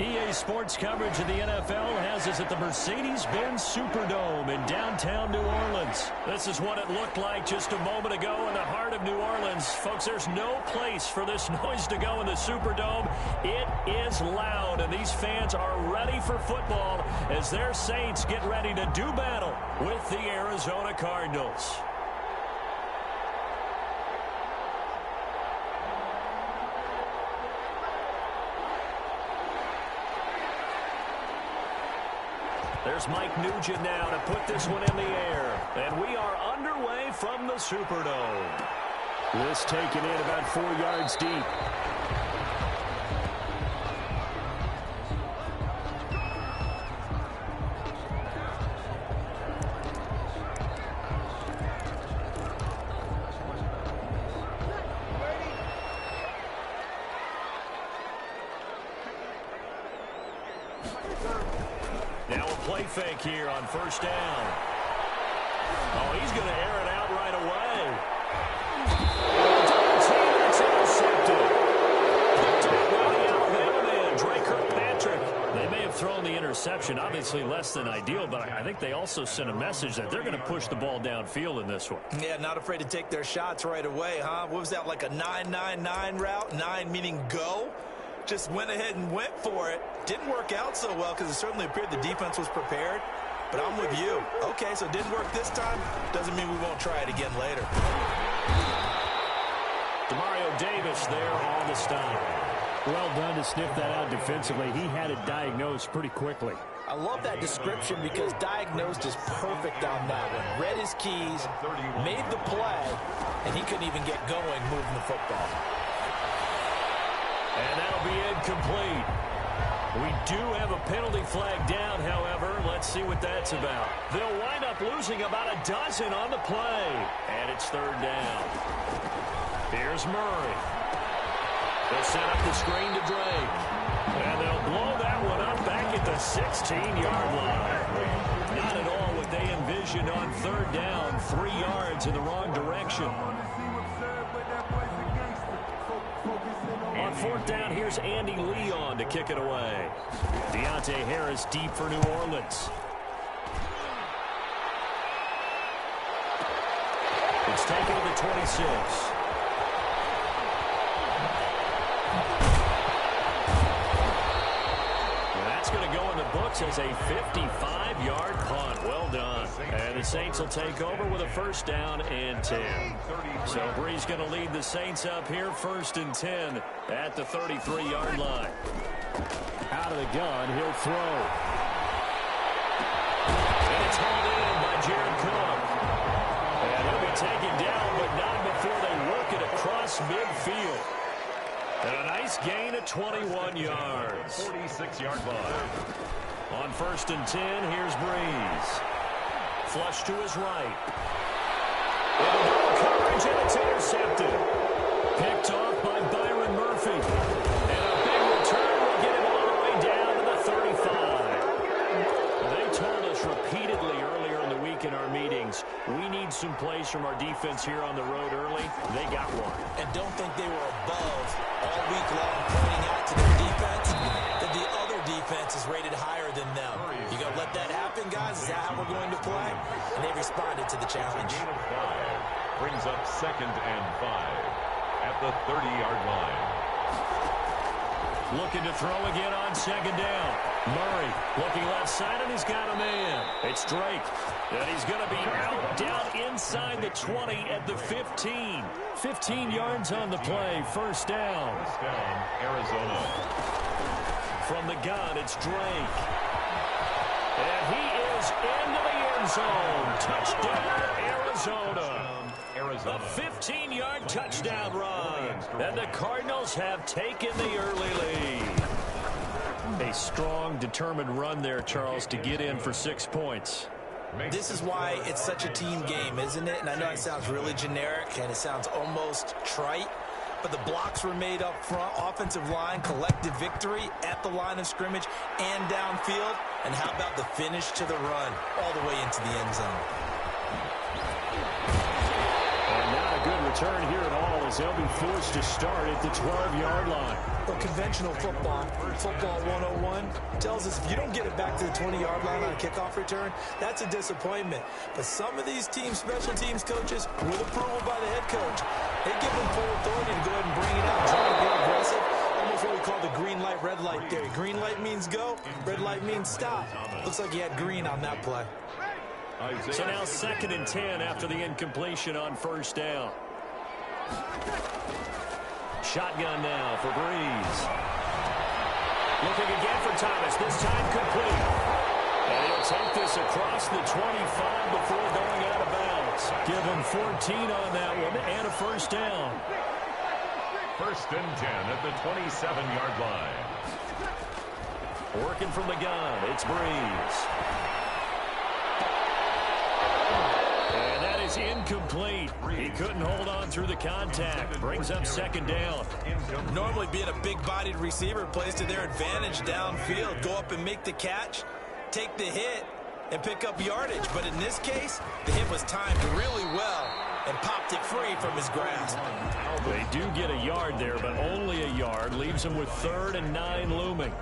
EA Sports coverage of the NFL has us at the Mercedes-Benz Superdome in downtown New Orleans. This is what it looked like just a moment ago in the heart of New Orleans. Folks, there's no place for this noise to go in the Superdome. It is loud, and these fans are ready for football as their Saints get ready to do battle with the Arizona Cardinals. There's Mike Nugent now to put this one in the air. And we are underway from the Superdome. This taken in about 4 yards deep. Play fake here on first down. Oh, he's going to air it out right away. It's intercepted. Alabama man, Drake Kirkpatrick. They may have thrown the interception, obviously less than ideal, but I think they also sent a message that they're going to push the ball downfield in this one. Yeah, not afraid to take their shots right away, huh? What was that, like a 9-9-9 route? 9 meaning go? Just went ahead and went for it. Didn't work out so well because it certainly appeared the defense was prepared. But I'm with you. Okay, so it didn't work this time. Doesn't mean we won't try it again later. Demario Davis there on the stop. Well done to sniff that out defensively. He had it diagnosed pretty quickly. I love that description because diagnosed is perfect on that one. Read his keys, made the play, and he couldn't even get going moving the football. And that'll be incomplete. We do have a penalty flag down, however. Let's see what that's about. They'll wind up losing about a dozen on the play. And it's third down. Here's Murray. They'll set up the screen to Drake. And they'll blow that one up back at the 16-yard line. Not at all what they envisioned on third down. 3 yards in the wrong direction. On fourth down, here's Andy Leon to kick it away. Deontay Harris deep for New Orleans. It's taken to the 26. That's going to go in the books as a 55-yard punt. Well done. And the Saints will take over with a first down and 10. So Bree's going to lead the Saints up here, 1st and 10 at the 33-yard line. Out of the gun, he'll throw. And it's hauled in by Jared Cook. And he'll be taken down, but not before they work it across midfield. And a nice gain of 21 yards. 46-yard line. On 1st and 10, here's Breeze. Flush to his right. Coverage, and it's intercepted. Picked off by Byron Murphy. And a big return will get him all the way down to the 35. They told us repeatedly earlier in the week in our meetings, we need some plays from our defense here on the road early. They got one. And don't think they were above all week long pointing out to their defense that the other defense is rated higher than them. You going to let that happen, guys? Is that how we're going to play? And they responded to the challenge. Brings up 2nd and 5 at the 30-yard line. Looking to throw again on 2nd down. Murray looking left side, and he's got a man. It's Drake. And he's going to be out down inside the 20 at the 15. 15 yards on the play. First down. First down, Arizona. From the gun, it's Drake. And he is into the end zone. Touchdown, Arizona. A 15-yard touchdown run. And the Cardinals have taken the early lead. A strong, determined run there, Charles, to get in for 6 points. This is why it's such a team game, isn't it? And I know it sounds really generic and it sounds almost trite, but the blocks were made up front, offensive line, collective victory at the line of scrimmage and downfield. And how about the finish to the run all the way into the end zone? And not a good return here at all as they'll be forced to start at the 12-yard line. Well, conventional football 101, tells us if you don't get it back to the 20-yard line on a kickoff return, that's a disappointment. But some of these special teams coaches, with approval by the head coach, they give them full authority to go ahead and bring it out and try to be aggressive. Almost what we call the green light, red light theory. Green light means go, red light means stop. Looks like he had green on that play. So now 2nd and 10 after the incompletion on first down. Shotgun now for Breeze. Looking again for Thomas, this time complete. And he'll take this across the 25 before going out of bounds. Give him 14 on that one and a first down. 1st and 10 at the 27-yard line. Working from the gun, it's Breeze. And that is incomplete. He couldn't hold on through the contact. Brings up 2nd down. Normally being a big-bodied receiver plays to their advantage downfield. Go up and make the catch, take the hit, and pick up yardage. But in this case, the hit was timed really well and popped it free from his grasp. They do get a yard there, but only a yard. Leaves them with 3rd and 9 looming.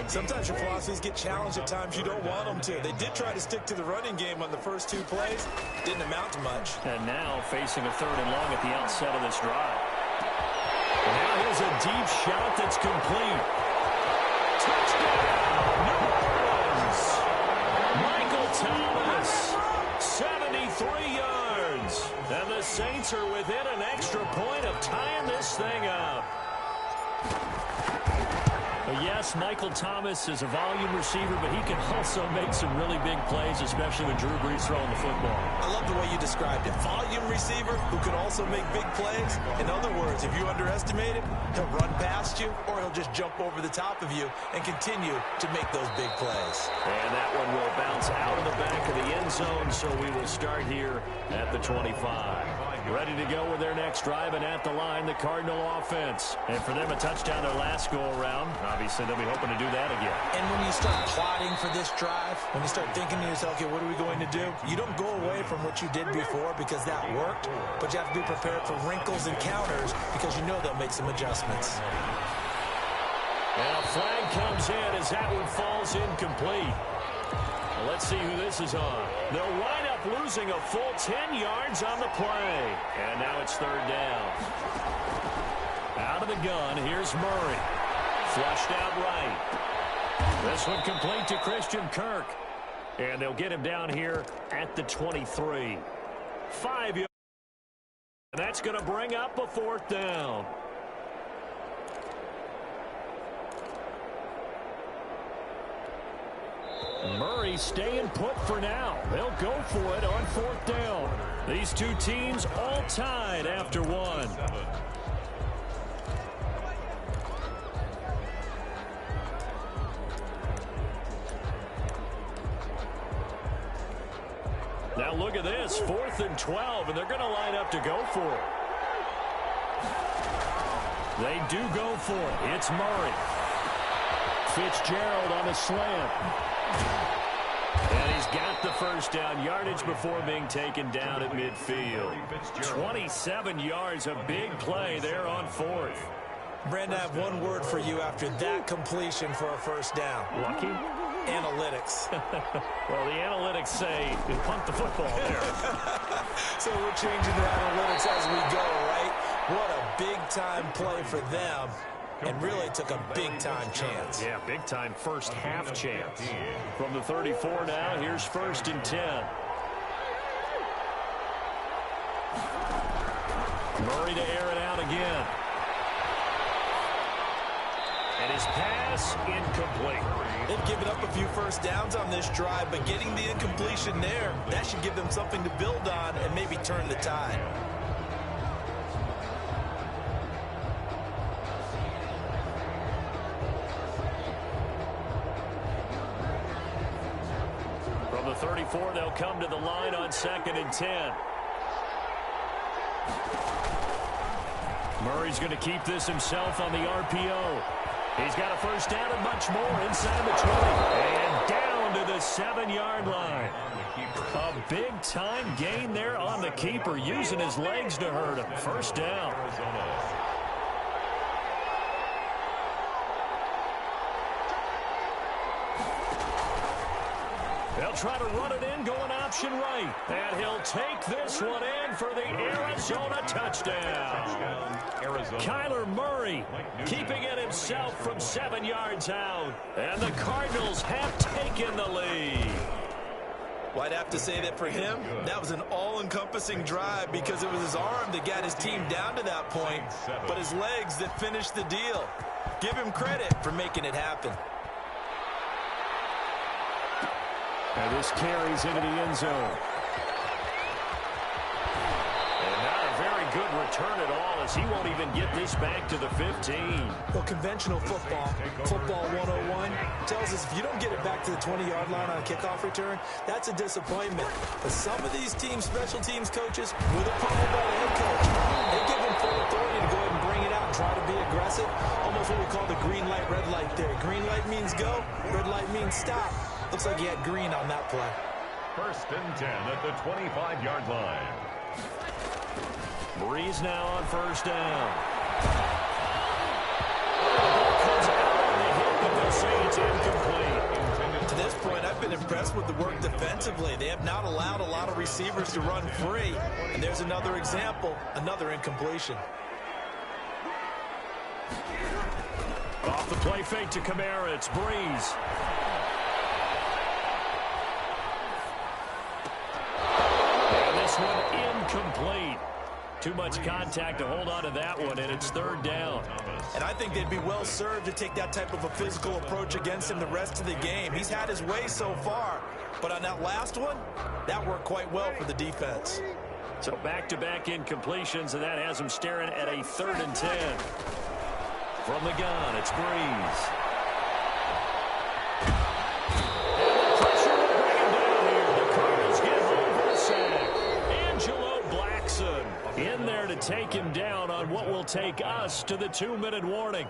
Sometimes your philosophies get challenged at times you don't want them to. They did try to stick to the running game on the first 2 plays. Didn't amount to much. And now facing a 3rd and long at the outset of this drive. And now here's a deep shot that's complete. Touchdown, New Orleans. Michael Thomas, 73 yards. And the Saints are within an extra point of tying this thing up. Yes, Michael Thomas is a volume receiver, but he can also make some really big plays, especially with Drew Brees throwing the football. I love the way you described it. Volume receiver who can also make big plays. In other words, if you underestimate him, he'll run past you or he'll just jump over the top of you and continue to make those big plays. And that one will bounce out of the back of the end zone, so we will start here at the 25. Ready to go with their next drive, and at the line, the Cardinal offense. And for them, a touchdown their last go-around. Obviously, they'll be hoping to do that again. And when you start plotting for this drive, when you start thinking to yourself, okay, what are we going to do? You don't go away from what you did before because that worked, but you have to be prepared for wrinkles and counters because you know they'll make some adjustments. And a flag comes in as that one falls incomplete. Well, let's see who this is on. They'll wind up losing a full 10 yards on the play. And now it's 3rd down. Out of the gun, here's Murray. Flushed out right. This one complete to Christian Kirk. And they'll get him down here at the 23. 5 yards. That's going to bring up a 4th down. Murray staying put for now. They'll go for it on 4th down. These two teams all tied after 1. Now look at this, 4th and 12, and they're going to line up to go for it. They do go for it. It's Murray. Fitzgerald on a slant. And he's got the first down, yardage before being taken down at midfield. 27 yards, a big play there on 4th. Brandon, I have one word for you after that completion for a first down. Lucky? Analytics. Well, the analytics say punt the football there. So we're changing the analytics as we go, right? What a big-time play for them. And really took a big-time chance. Yeah, big-time first half chance. From the 34 now, here's 1st and 10. Murray to air it out again. And his pass incomplete. They've given up a few first downs on this drive, but getting the incompletion there, that should give them something to build on and maybe turn the tide. From the 34, they'll come to the line on 2nd and 10. Murray's going to keep this himself on the RPO. He's got a first down and much more inside the 20. And down down to the 7-yard line. A big-time gain there on the keeper, using his legs to hurt him. First down. They'll try to run it in, going option right. And he'll take this one in for the Arizona touchdown. Kyler Murray keeping it himself from 7 yards out. And the Cardinals have taken the lead. Well, I'd have to say that for him, that was an all-encompassing drive because it was his arm that got his team down to that point, but his legs that finished the deal. Give him credit for making it happen. And this carries into the end zone. And not a very good return at all, as he won't even get this back to the 15. Well, conventional football 101, tells us if you don't get it back to the 20-yard line on a kickoff return, that's a disappointment. But some of these teams, special teams coaches, with approval by the head coach, they give him full authority to go ahead and bring it out and try to be aggressive. Almost what we call the green light, red light theory. Green light means go, red light means stop. Looks like he had green on that play. First and 10 at the 25-yard line. Breeze now on first down. Comes out on the hit, but they'll say it's incomplete. To this point, I've been impressed with the work defensively. They have not allowed a lot of receivers to run free. And there's another example, another incompletion. Off the play fake to Kamara, it's Breeze. Incomplete. Too much contact to hold on to that one, and it's third down. And I think they'd be well served to take that type of a physical approach against him the rest of the game. He's had his way so far, but on that last one, that worked quite well for the defense. So back-to-back incompletions, and that has him staring at a 3rd and 10. From the gun, it's Breeze. In there to take him down on what will take us to the 2-minute warning.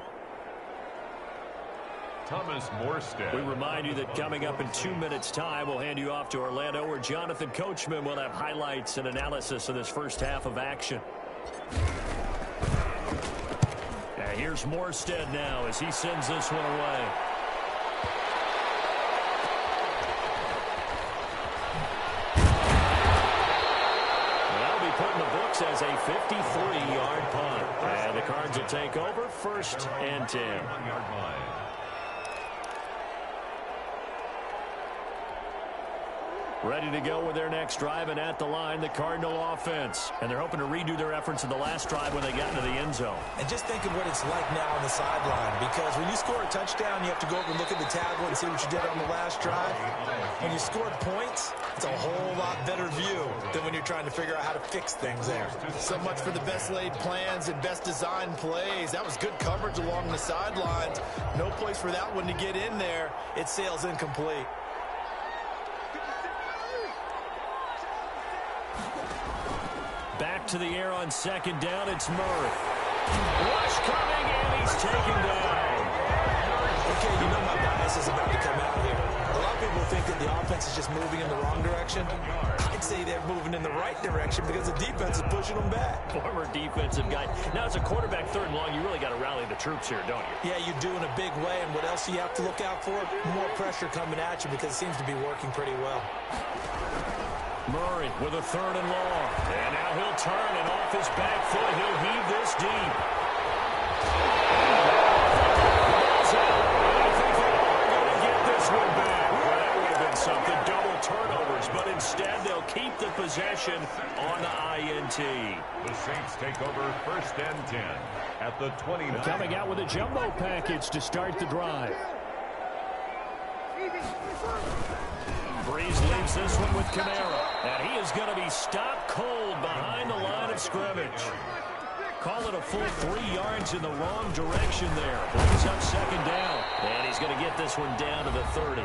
Thomas Morstead. We remind you that coming up in 2 minutes' time, we'll hand you off to Orlando, where Jonathan Coachman will have highlights and analysis of this first half of action. And here's Morstead now as he sends this one away. As a 53-yard punt. And the Cards will take over, 1st and 10. 1-yard line. Ready to go with their next drive, and at the line, the Cardinal offense. And they're hoping to redo their efforts in the last drive when they got into the end zone. And just think of what it's like now on the sideline, because when you score a touchdown, you have to go over and look at the tablet and see what you did on the last drive. When you score points, it's a whole lot better view than when you're trying to figure out how to fix things there. So much for the best laid plans and best designed plays. That was good coverage along the sidelines. No place for that one to get in there. It sails incomplete. Back to the air on 2nd down, it's Murray. Rush coming, and he's taken down. Okay, you know my bias is about to come out here. A lot of people think that the offense is just moving in the wrong direction. I'd say they're moving in the right direction because the defense is pushing them back. Former defensive guy. Now, as a quarterback 3rd and long, you really got to rally the troops here, don't you? Yeah, you do in a big way. And what else do you have to look out for? More pressure coming at you because it seems to be working pretty well. Murray with a 3rd and long. And now he'll turn, and off his back foot, he'll heave this deep. I think they are going to get this one back. Well, that would have been something. Double turnovers, but instead they'll keep the possession on the INT. The Saints take over 1st and 10 at the 29. Coming out with a jumbo package to start the drive. Breeze leaves this one with Kamara. And he is going to be stopped cold behind the line of scrimmage. Call it a full 3 yards in the wrong direction there. Brings up 2nd down. And he's going to get this one down to the 30.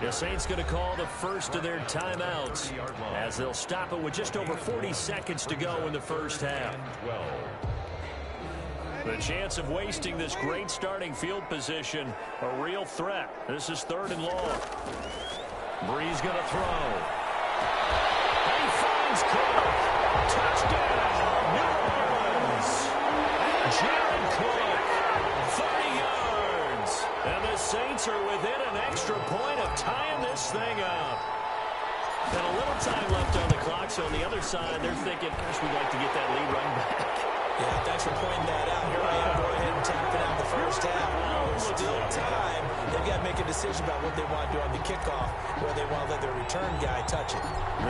The Saints going to call the first of their timeouts as they'll stop it with just over 40 seconds to go in the first half. The chance of wasting this great starting field position, a real threat. This is 3rd and long. Brees going to throw. And he finds Cook. Touchdown, New Orleans. Jared Cook, 30 yards. And the Saints are within an extra point of tying this thing up. And a little time left on the clock, so on the other side, they're thinking, gosh, we'd like to get that lead run back. Yeah, thanks for pointing that out. Here I am going ahead and tapping out the first half. There's still time. They've got to make a decision about what they want to do on the kickoff, where they want to let their return guy touch it.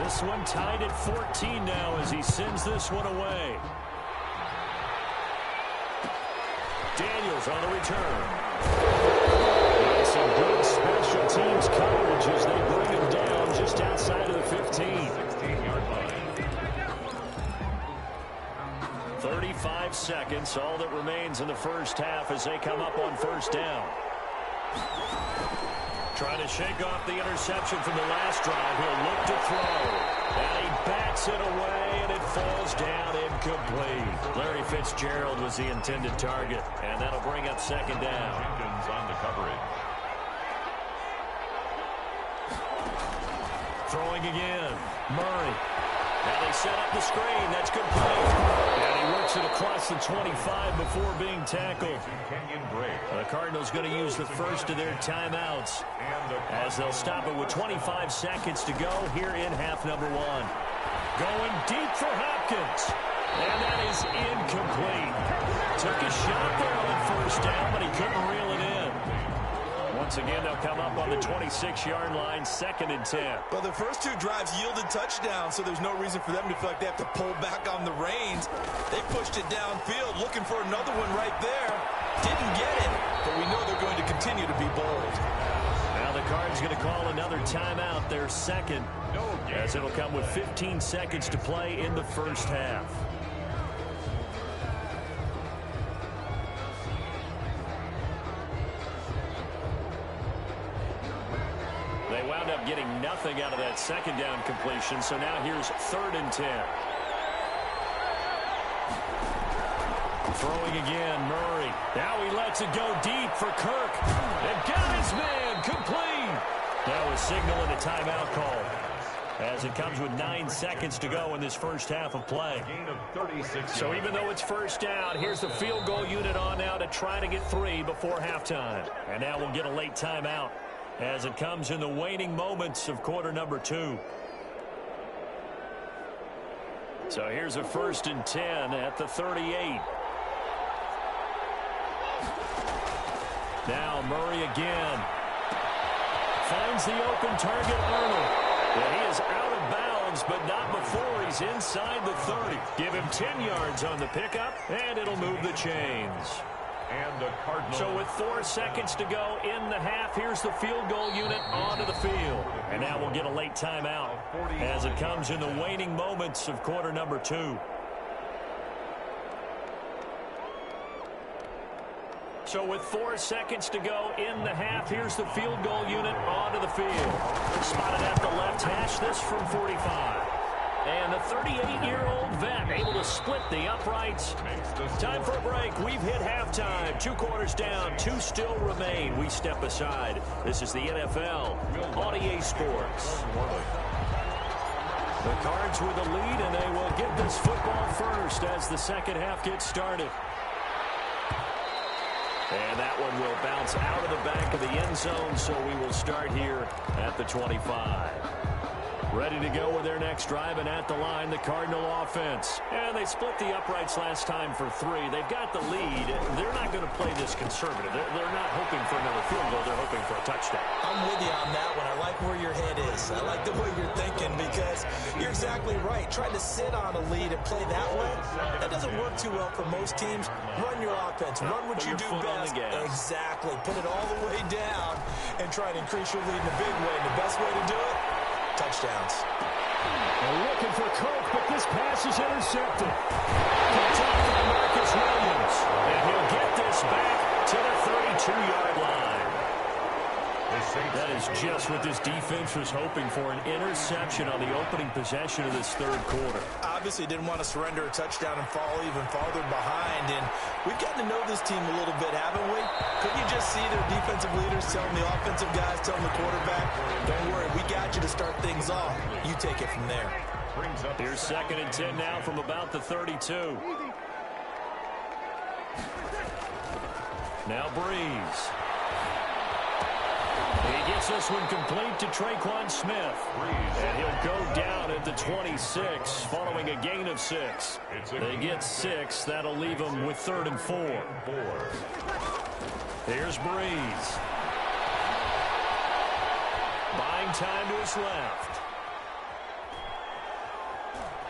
This one tied at 14 now as he sends this one away. Daniels on the return. And some good special teams coverage as they bring him down just outside of the 15. 16-yard line. 35 seconds, all that remains in the first half as they come up on first down. Trying to shake off the interception from the last drive. He'll look to throw. And he bats it away, and it falls down incomplete. Larry Fitzgerald was the intended target, and that'll bring up second down. Jenkins on the coverage. Throwing again. Murray. Now they set up the screen. That's good play. And he works it across the 25 before being tackled. Kenyon Drake. The Cardinals going to use the first of their timeouts as they'll stop it with 25 seconds to go here in half number 1. Going deep for Hopkins. And that is incomplete. Took a shot there on first down, but he couldn't reel it in. Once again, they'll come up on the 26-yard line, 2nd and 10. But the first 2 drives yielded touchdowns, so there's no reason for them to feel like they have to pull back on the reins. They pushed it downfield, looking for another one right there. Didn't get it, but we know they're going to continue to be bold. Now the Cards going to call another timeout, their second, as it'll come with 15 seconds to play in the first half. They wound up getting nothing out of that second down completion, so now here's 3rd and 10. Throwing again, Murray. Now he lets it go deep for Kirk. And got his man, complete. Now a signal and a timeout call as it comes with 9 seconds to go in this first half of play. Gain of 36 So yards. even though it's first down, here's the field goal unit on now to try to get 3 before halftime. And now we'll get a late timeout as it comes in the waning moments of quarter number 2. So here's a 1st and 10 at the 38. Now Murray again. Finds the open target, Arnold. And he is out of bounds, but not before he's inside the 30. Give him 10 yards on the pickup, and it'll move the chains. And the Cardinals. So with 4 seconds to go in the half, here's the field goal unit onto the field. And now we'll get a late timeout as it comes in the waning moments of quarter number 2. So with 4 seconds to go in the half, here's the field goal unit onto the field. Spotted at the left hash, this from 45. And the 38-year-old vet able to split the uprights. Time for a break. We've hit halftime. 2 quarters down, 2 still remain. We step aside. This is the NFL on EA Sports. The Cards with the lead, and they will get this football first as the second half gets started. And that one will bounce out of the back of the end zone, so we will start here at the 25. Ready to go with their next drive, and at the line, the Cardinal offense. And they split the uprights last time for 3. They've got the lead. They're not going to play this conservative. They're not hoping for another field goal. They're hoping for a touchdown. I'm with you on that one. I like where your head is. I like the way you're thinking because you're exactly right. Trying to sit on a lead and play that way, that doesn't work too well for most teams. Run your offense. Run what you do best. Exactly. Put it all the way down and try to increase your lead in a big way. And the best way to do it, touchdowns. They're looking for Coke, but this pass is intercepted. Picked off by Marcus Williams. And he'll get this back to the 32-yard line. The That is just what this defense was hoping for, an interception on the opening possession of this third quarter. Obviously didn't want to surrender a touchdown and fall even farther behind, and we've gotten to know this team a little bit, haven't we? Couldn't you just see their defensive leaders telling the offensive guys, telling the quarterback, don't worry, we got you to start things off. You take it from there. Here's 2nd and 10 now from about the 32. Now Breeze. He gets this one complete to Tre'Quan Smith. And he'll go down at the 26 following a gain of 6. They get 6. That'll leave them with 3rd and 4. Here's Breeze. Buying time to his left.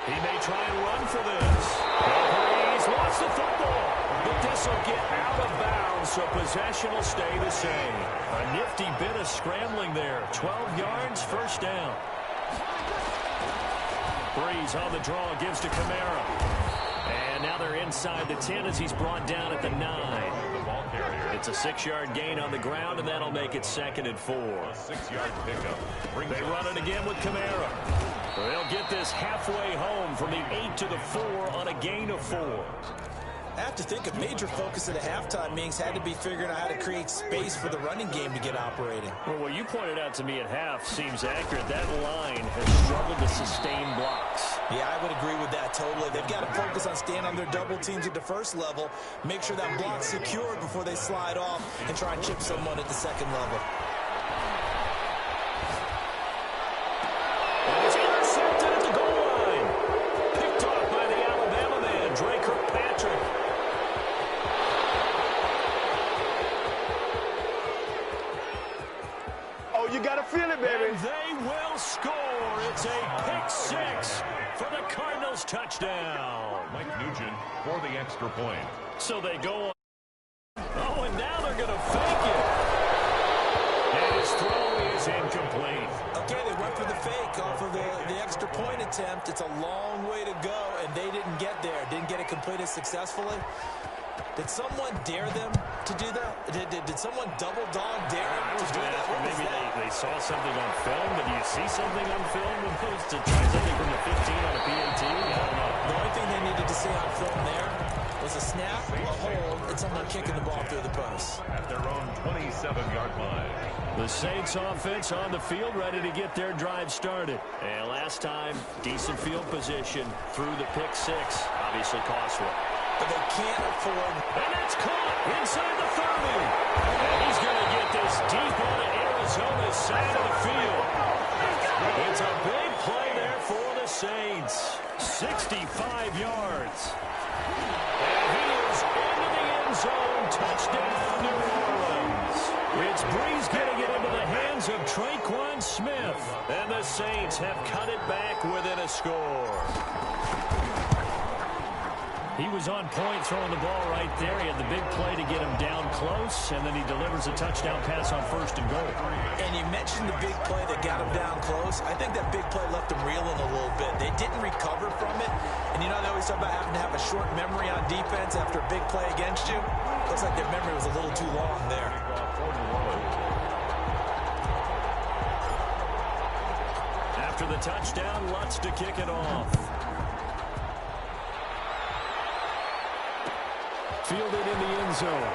He may try and run for this. Breeze lost the football. But this will get out of bounds, so possession will stay the same. A nifty bit of scrambling there. 12 yards, 1st down. Breeze on the draw, gives to Kamara. And now they're inside the 10 as he's brought down at the 9. It's a 6-yard gain on the ground, and that'll make it 2nd and 4. A 6-yard pickup. They run it again with Kamara. They'll get this halfway home from the 8 to the 4 on a gain of 4. I have to think a major focus at the halftime means had to be figuring out how to create space for the running game to get operating. Well, what you pointed out to me at half seems accurate. That line has struggled to sustain blocks. Yeah, I would agree with that totally. They've got to focus on staying on their double teams at the first level, make sure that block's secure before they slide off and try and chip someone at the second level. And it's intercepted at the goal line. Picked off by the Alabama man, Dre Kirkpatrick. You got to feel it, baby. And they will score. It's a pick 6 for the Cardinals touchdown. Mike Nugent for the extra point. So they go on. Oh, and now they're going to fake it. And his throw is incomplete. Okay, they went for the fake off of the extra point attempt. It's a long way to go, and they didn't get there. Didn't get it completed successfully. Did someone dare them to do that? Did someone double dog dare them to do that? Maybe they saw something on film, but do you see something on film opposed to try something from the 15 on a PAT? I don't know. The only thing they needed to see on film there was a snap, a hold, and someone kicking the ball through the post. At their own 27-yard line. The Saints offense on the field, ready to get their drive started. And last time, decent field position through the pick 6. Obviously costly. But they can't afford. And it's caught inside the 30. And he's going to get this deep onto Arizona's side of the field. It's a big play there for the Saints. 65 yards. And he is into the end zone. Touchdown, New Orleans. It's Breeze getting it into the hands of Tre'Quan Smith. And the Saints have cut it back within a score. He was on point throwing the ball right there. He had the big play to get him down close, and then he delivers a touchdown pass on 1st and goal. And you mentioned the big play that got him down close. I think that big play left him reeling a little bit. They didn't recover from it. And you know they always talk about having to have a short memory on defense after a big play against you. Looks like their memory was a little too long there. After the touchdown, Lutz to kick it off. Fielded in the end zone.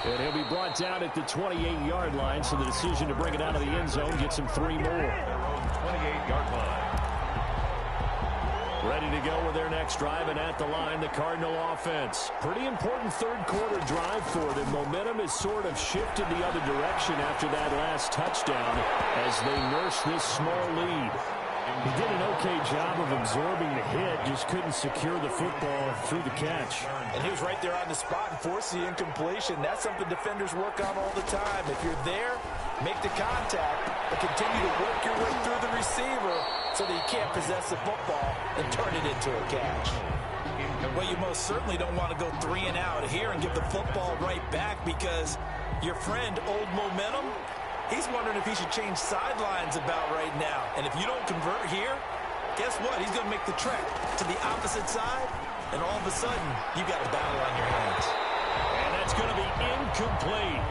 And he'll be brought down at the 28-yard line, so the decision to bring it out of the end zone gets him 3 more. 28-yard line. Ready to go with their next drive, and at the line, the Cardinal offense. Pretty important third quarter drive for them. Momentum has sort of shifted the other direction after that last touchdown as they nurse this small lead. He did an okay job of absorbing the hit, just couldn't secure the football through the catch. And he was right there on the spot and forced the incompletion. That's something defenders work on all the time. If you're there, make the contact, but continue to work your way through the receiver so that you can't possess the football and turn it into a catch. Well, you most certainly don't want to go 3 and out here and give the football right back because your friend, Old Momentum, he's wondering if he should change sidelines about right now. And if you don't convert here, guess what? He's going to make the trek to the opposite side, and all of a sudden, you've got a battle on your hands. And that's going to be incomplete.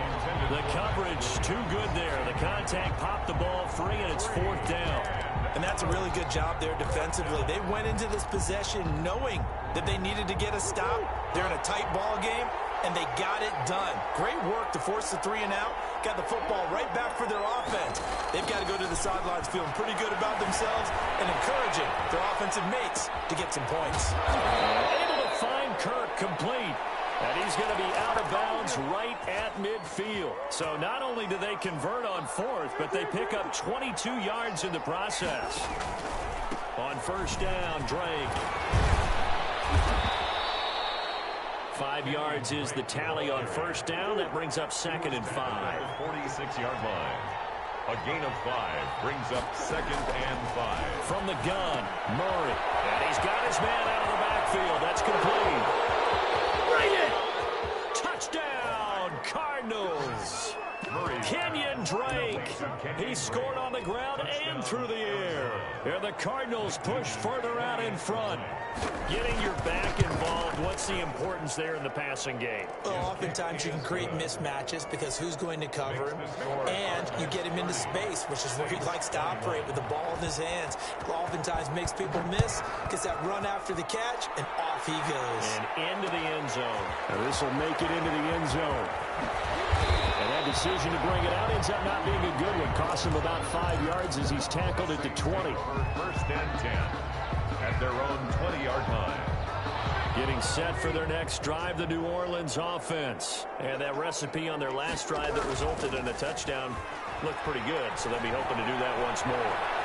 The coverage too good there. The contact popped the ball free, and it's 4th down. And that's a really good job there defensively. They went into this possession knowing that they needed to get a stop. They're in a tight ball game, and they got it done. Great work to force the 3 and out. Got the football right back for their offense. They've got to go to the sidelines feeling pretty good about themselves and encouraging their offensive mates to get some points. Able to find Kirk complete. And he's going to be out of bounds right at midfield. So not only do they convert on 4th, but they pick up 22 yards in the process. On 1st down, Drake. 5 yards is the tally on 1st down. That brings up 2nd and 5. 46-yard line. A gain of 5 brings up 2nd and 5. From the gun, Murray. And he's got his man out of the backfield. That's complete. Bring it! Touchdown, Cardinals! Kenyon Drake. He scored on the ground and through the air. And the Cardinals push further out in front. Getting your back involved, what's the importance there in the passing game? Well, oftentimes you can create mismatches because who's going to cover him, and you get him into space, which is where he likes to operate with the ball in his hands. Oftentimes makes people miss, gets that run after the catch, and off he goes. And into the end zone. Now this will make it into the end zone. And that decision to bring it out ends up not being a good one. Costs him about 5 yards as he's tackled at the 20. 1st and 10 at their own 20-yard line. Getting set for their next drive, the New Orleans offense. And that recipe on their last drive that resulted in a touchdown looked pretty good, so they'll be hoping to do that once more.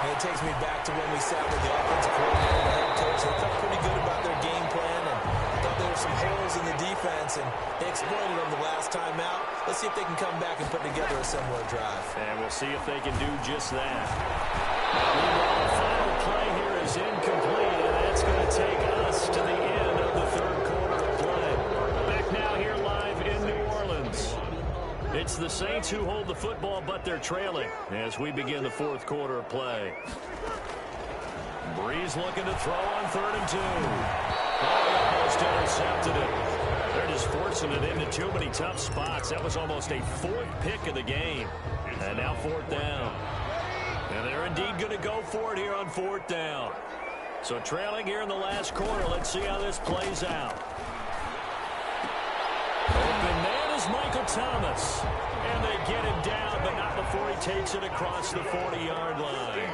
And it takes me back to when we sat with the offensive coordinator and the head coach. They felt pretty good about their game plan and thought there were some holes in the defense, and they exploited them the last time out. Let's see if they can come back and put together a similar drive. And we'll see if they can do just that. Meanwhile, the final play here is incomplete, and that's going to take us to the end of the 3rd quarter of play. Back now here live in New Orleans. It's the Saints who hold the football, but they're trailing as we begin the 4th quarter of play. Breeze looking to throw on 3rd and 2. Almost intercepted it. They're just forcing it into too many tough spots. That was almost a 4th pick of the game. And now 4th down. And they're indeed going to go for it here on 4th down. So trailing here in the last quarter. Let's see how this plays out. Open man is Michael Thomas. And they get him down, but not before he takes it across the 40-yard line.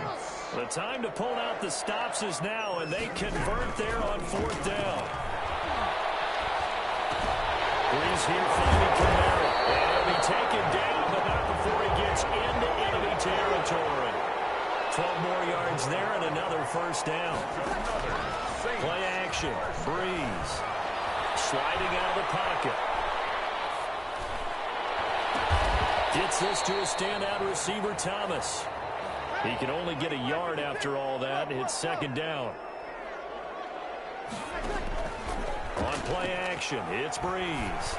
The time to pull out the stops is now, and they convert there on 4th down. Breeze here finding Kamara. And he'll be taken down, but not before he gets into enemy territory. 12 more yards there and another 1st down. Play action. Breeze. Sliding out of the pocket. Gets this to a standout receiver, Thomas. He can only get a yard after all that. It's 2nd down. On play action, it's Breeze.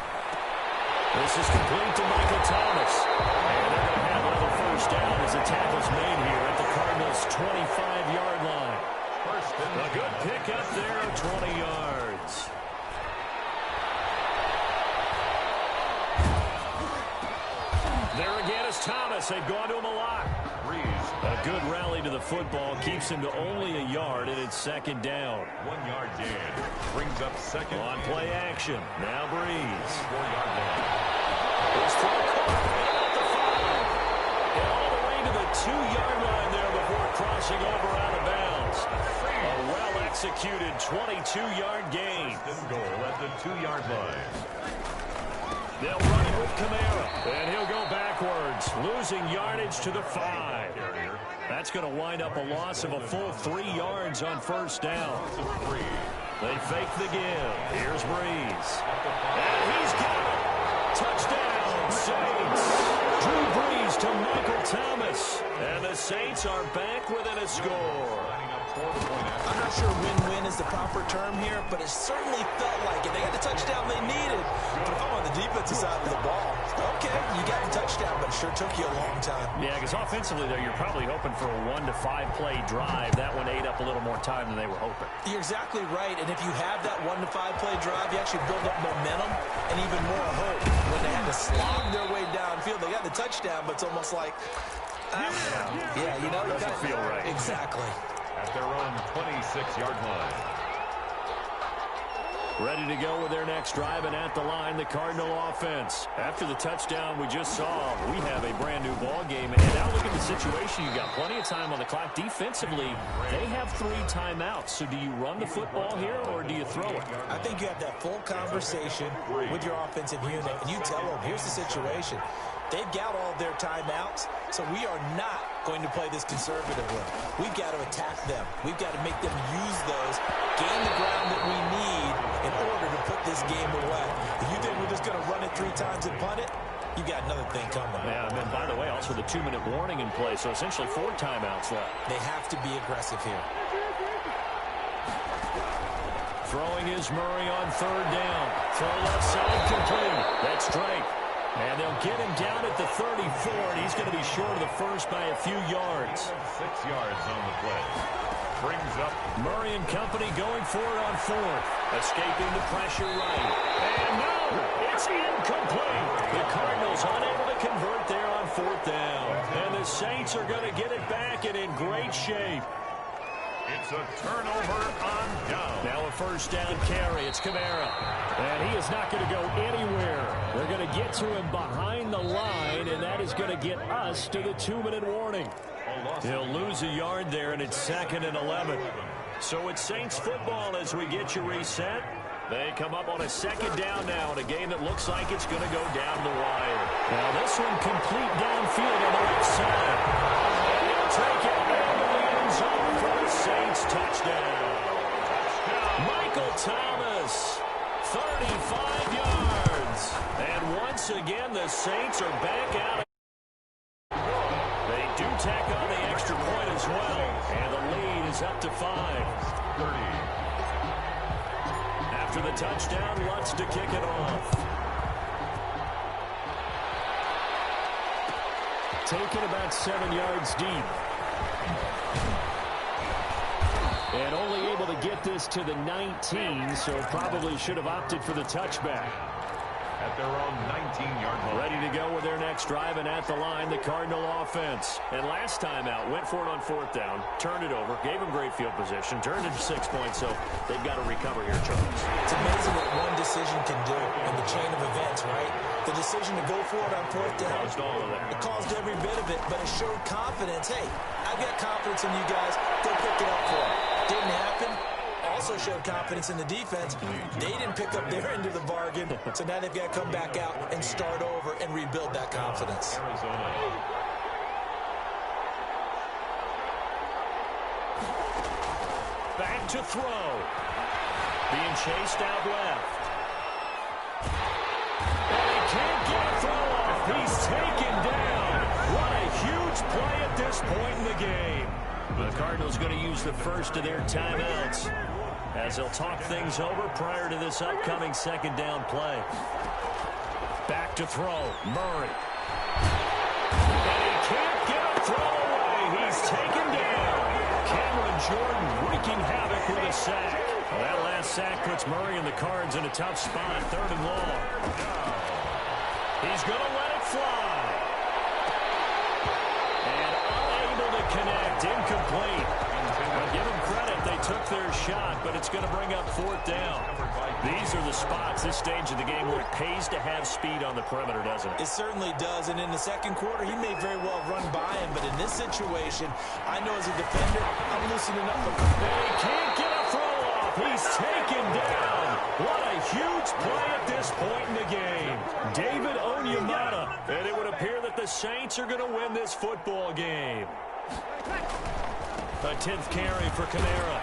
This is complete to Michael Thomas. And they're going to have another 1st down as the tackle's made here at the Cardinals' 25-yard line. A good pick up there of 20 yards. There again is Thomas. They've gone to him a lot. A good rally to the football keeps him to only a yard, and it's 2nd down. 1 yard gain brings up 2nd. On play action. Now Breeze. 4-yard line. His throw caught at the 5. And all the way to the 2-yard line there before crossing over out of bounds. A well-executed 22-yard gain. Goal at the 2-yard line. They'll run it with Kamara, and he'll go backwards, losing yardage to the 5. That's going to wind up a loss of a full 3 yards on 1st down. They fake the give. Here's Breeze. And he's got it. Touchdown, Saints. Drew Brees to Michael Thomas. And the Saints are back within a score. I'm not sure win-win is the proper term here, but it certainly felt like it. They got the touchdown they needed. But if I'm on the defensive side of the ball, okay, you got the touchdown, but it sure took you a long time. Yeah, because offensively, there, you're probably hoping for a 1 to 5 play drive. That one ate up a little more time than they were hoping. You're exactly right, and if you have that 1 to 5 play drive, you actually build up momentum and even more hope when when they had to slog their way downfield. They got the touchdown, but it's almost like, yeah, you know, doesn't feel right. Exactly. At their own 26-yard line. Ready to go with their next drive, and at the line, the Cardinal offense. After the touchdown we just saw, we have a brand-new ball game. And now look at the situation. You got plenty of time on the clock. Defensively, they have 3 timeouts. So do you run the football here, or do you throw it? I think you have that full conversation with your offensive unit, and you tell them, here's the situation. They've got all their timeouts, so we are not going to play this conservatively. We've got to attack them. We've got to make them use those, gain the ground that we need in order to put this game away. If you think we're just going to run it 3 times and punt it, you got another thing coming. Yeah, and then, by the way, also the 2-minute warning in play, so essentially 4 timeouts left. They have to be aggressive here. Throwing is Murray on 3rd down. Throw left side complete. That's Drake. And they'll get him down at the 34, and he's going to be short of the first by a few yards. 6 yards on the play. Brings up Murray and company going for it on 4th. Escaping the pressure right. And no, it's incomplete. The Cardinals unable to convert there on 4th down. And the Saints are going to get it back and in great shape. It's a turnover on down. Now a 1st down carry. It's Kamara. And he is not going to go anywhere. They're going to get to him behind the line, and that is going to get us to the 2-minute warning. He'll lose a yard there, and it's 2nd and 11. So it's Saints football as we get you reset. They come up on a 2nd down now in a game that looks like it's going to go down the wire. Now this one complete downfield on the left side. And he'll take it into the end zone for the Saints touchdown. Michael Thomas, 35 yards. And once again, the Saints are back out. They do tack on the extra point as well. And the lead is up to 5. 30. After the touchdown, Lutz to kick it off. Taken about 7 yards deep. And only able to get this to the 19, so probably should have opted for the touchback. At their own 19-yard line. Ready to go with their next drive, and at the line, the Cardinal offense. And last time out, went for it on 4th down, turned it over, gave them great field position, turned it to 6 points, so they've got to recover here, Charles. It's amazing what one decision can do in the chain of events, right? The decision to go for it on 4th down. Caused all of that. It caused every bit of it, but it showed confidence. Hey, I've got confidence in you guys. Go pick it up for it. Didn't happen. Also showed confidence in the defense. They didn't pick up their end of the bargain, so now they've got to come back out and start over and rebuild that confidence. Arizona. Back to throw. Being chased out left. And he can't get a throw off. He's taken down. What a huge play at this point in the game. The Cardinals going to use the first of their timeouts as they'll talk things over prior to this upcoming 2nd down play. Back to throw. Murray. And he can't get a throw away. He's taken down. Cameron Jordan wreaking havoc with a sack. Well, that last sack puts Murray and the Cards in a tough spot. 3rd and long. He's going to let it fly. And unable to connect. Incomplete. But give them credit. They took their shot, but it's going to bring up 4th down. These are the spots, this stage of the game, where it pays to have speed on the perimeter, doesn't it? It certainly does, and in the 2nd quarter, he may very well run by him, but in this situation, I know as a defender, I'm loosening up. And he can't get a throw off. He's taken down. What a huge play at this point in the game. David Onyemata, and it would appear that the Saints are going to win this football game. A 10th carry for Kamara.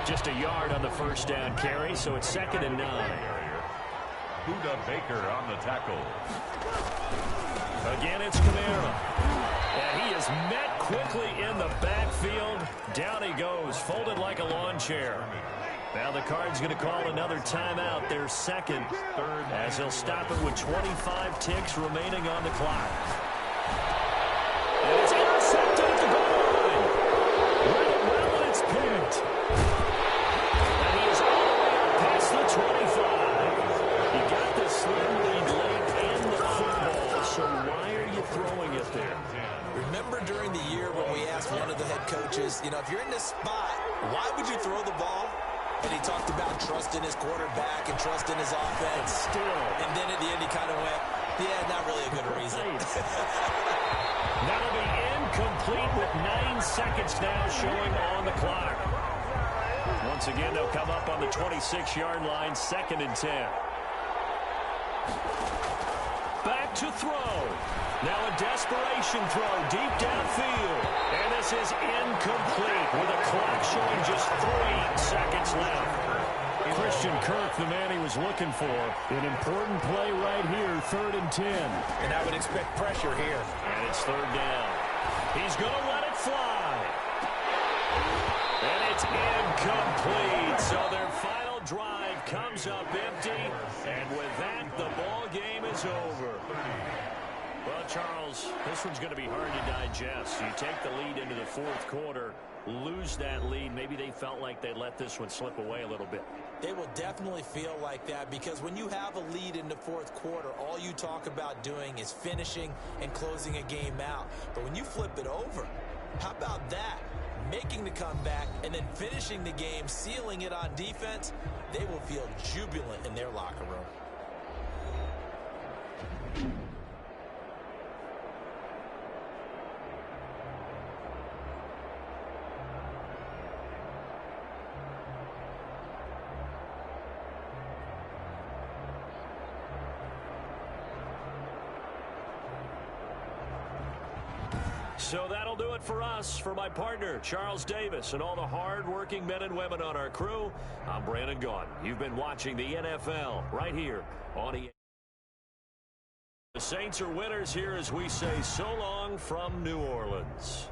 Just a yard on the 1st down carry, so it's 2nd and 9. Buda Baker on the tackle. Again, it's Kamara. And he is met quickly in the backfield. Down he goes, folded like a lawn chair. Now the Cards going to call another timeout, their 2nd, as he'll stop it with 25 ticks remaining on the clock. And it's intercepted at the goal line. Well, it's picked. And he is all the way up past the 25. He got this slip is, you know, if you're in this spot, why would you throw the ball? And he talked about trusting his quarterback and trusting his offense. Still. And then at the end he kind of went, yeah, not really a good reason. That'll be incomplete with 9 seconds now showing on the clock. Once again, they'll come up on the 26-yard line, 2nd and 10. Back to throw. Now a desperation throw deep downfield. And this is incomplete with a clock showing just 3 seconds left. Christian Kirk, the man he was looking for. An important play right here, 3rd and 10. And I would expect pressure here. And it's 3rd down. He's going to let it fly. And it's incomplete. So their final drive comes up empty. And with that, the ball game is over. Well, Charles, this one's going to be hard to digest. You take the lead into the 4th quarter, lose that lead. Maybe they felt like they let this one slip away a little bit. They will definitely feel like that because when you have a lead in the 4th quarter, all you talk about doing is finishing and closing a game out. But when you flip it over, how about that? Making the comeback and then finishing the game, sealing it on defense, they will feel jubilant in their locker room. So that'll do it for us. For my partner, Charles Davis, and all the hard-working men and women on our crew, I'm Brandon Gaudin. You've been watching the NFL right here on ESPN. The Saints are winners here as we say so long from New Orleans.